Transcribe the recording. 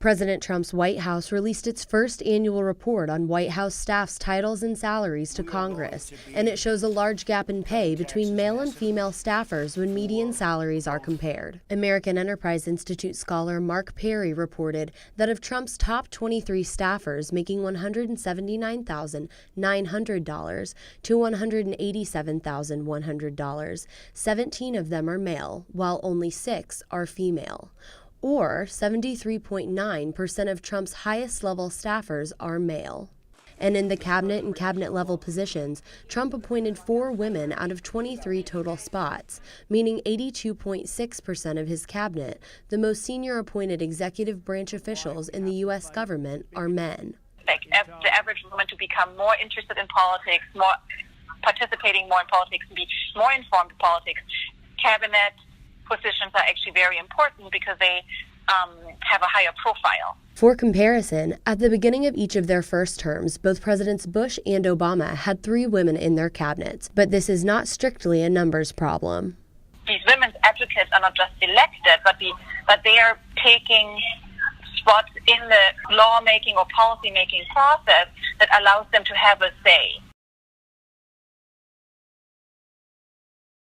President Trump's White House released its first annual report on White House staff's titles and salaries to Congress, and it shows a large gap in pay between male and female staffers when median salaries are compared. American Enterprise Institute scholar Mark Perry reported that of Trump's top 23 staffers making $179,900 to $187,100, 17 of them are male, while only 6 are female. Or 73.9% of Trump's highest-level staffers are male. And in the cabinet and cabinet-level positions, Trump appointed 4 women out of 23 total spots, meaning 82.6% of his cabinet, the most senior appointed executive branch officials in the U.S. government, are men. Like the average woman to become more interested in politics, more participating more in politics, and be more informed in politics. Cabinet positions are actually very important because they have a higher profile. For comparison, at the beginning of each of their first terms, both Presidents Bush and Obama had 3 women in their cabinets, but this is not strictly a numbers problem. These women's advocates are not just elected, but they are taking spots in the lawmaking or policy-making process that allows them to have a say.